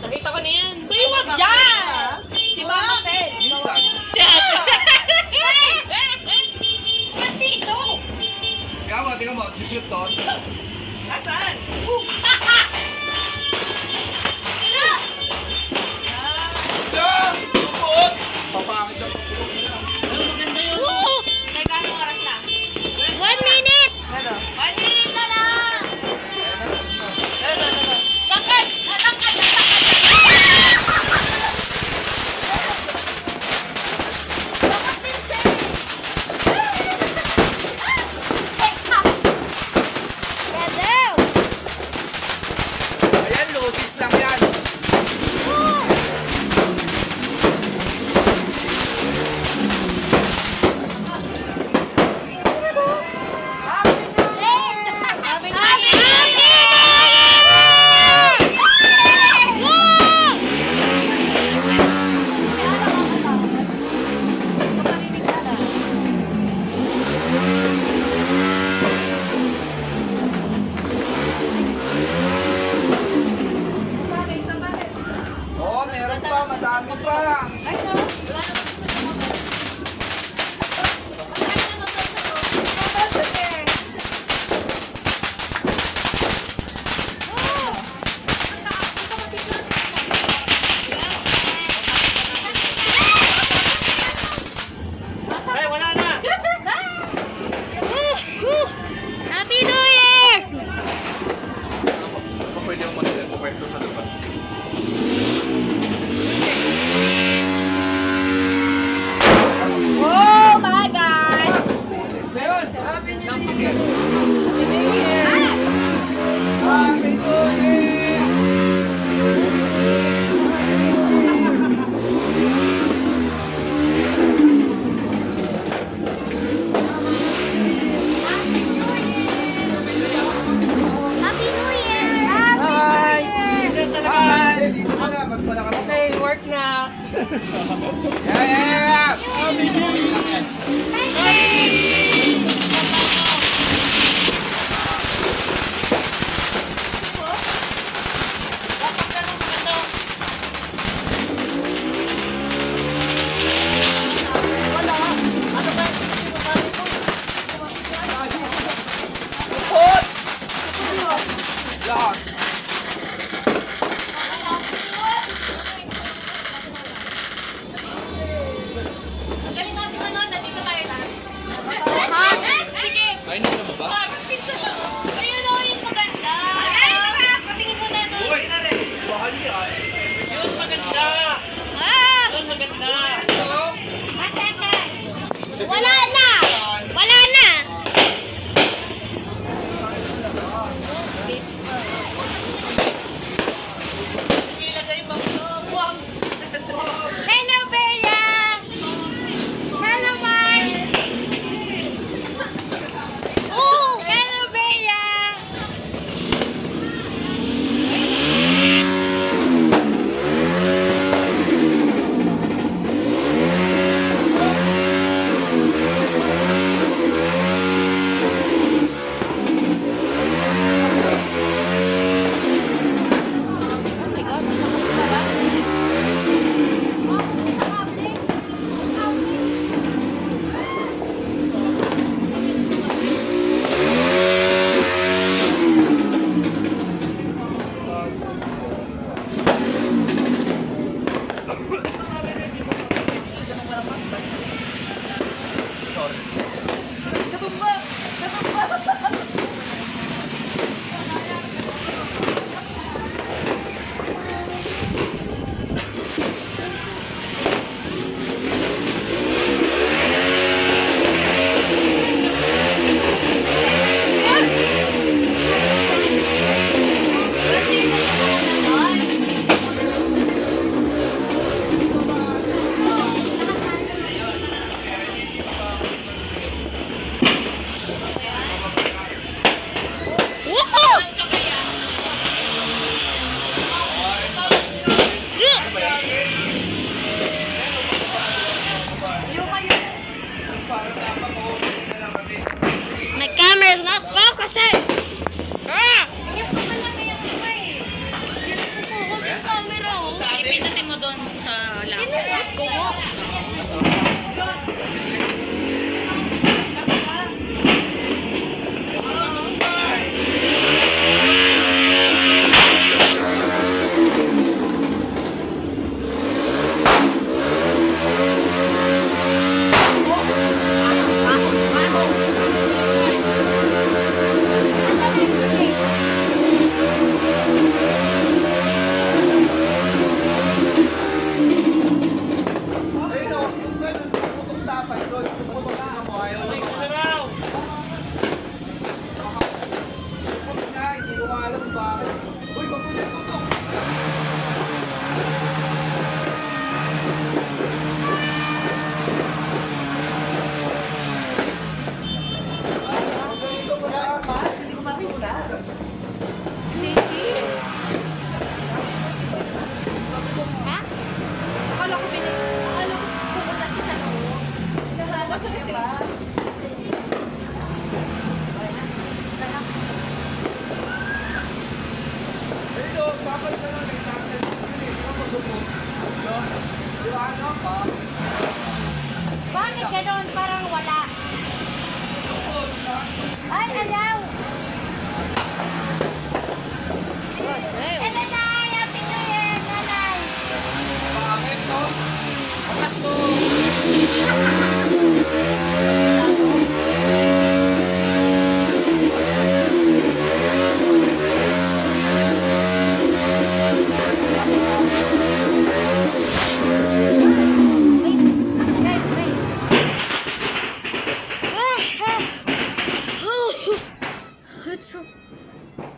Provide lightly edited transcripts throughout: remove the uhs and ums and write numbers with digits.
Nakita ko na yan. Uy, wag dyan! Si Mama Fel. Si Ate. Pati ito. Tingnan mo, shoot to. Nasaan? Papangit na. Maganda yun. Teka, anong oras na? 1 minute! Ano? 1 minute na lang! Tangkad! Tangkad! Bakit din siya eh? Teka! Gadaw! Ayan, losis lang yan. Happy New Oo, meron pa, madami pa. Ay, wala na! Happy New Year! Pwede yung manila ko kwento sa labas. Oh my God! Leon, Happy New Year! Happy New Year! Happy New Year! Hi! Talaga. Hi! Dito ka na, mas malaki. Okay, work na. Yeah! Support! Lahat.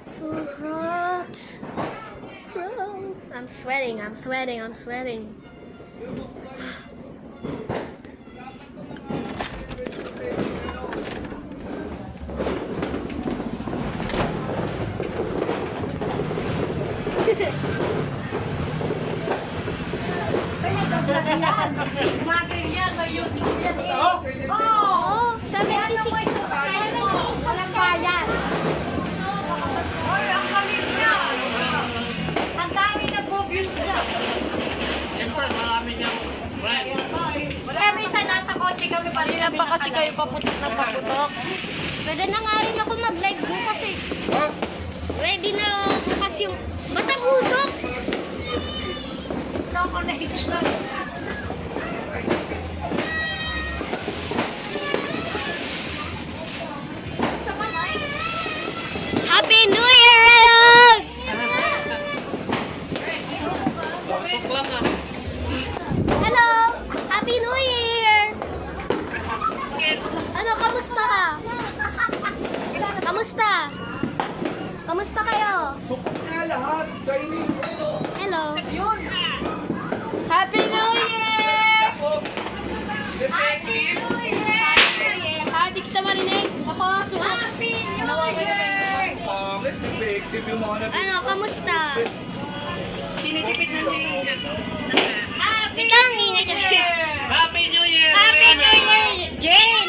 So hot. Bro. I'm sweating, I'm sweating, I'm sweating. Umakin yan, may YouTube yan eh. Oh, 76. 70. Walang bayan. Ay, ang galing niya. Ang dami na views niya. Siyempre, marami niyang friend. Every isa nasa kotse kami pa rin. Pa kasi kayo paputok na paputok. Pwede na nga rin ako mag-live bukas eh. Ready na bukas yung batang usok. Stop connection. Sa balay. Happy New Year, Relos! Sok lang ah. Hello! Happy New Year! Ano, kamusta ka? Kamusta? Kamusta kayo? Sukot nga lahat. Kainin. Hello! Yun. Happy New Year! Ako. Defective. Happy kita marinig. Ako, suha. Happy New Year! Bakit defective yung mga nabili? Ano, kamusta? Tinitipid na niya. Ikaw ang ingay kasi. Happy New Year! Happy New Year! Jay!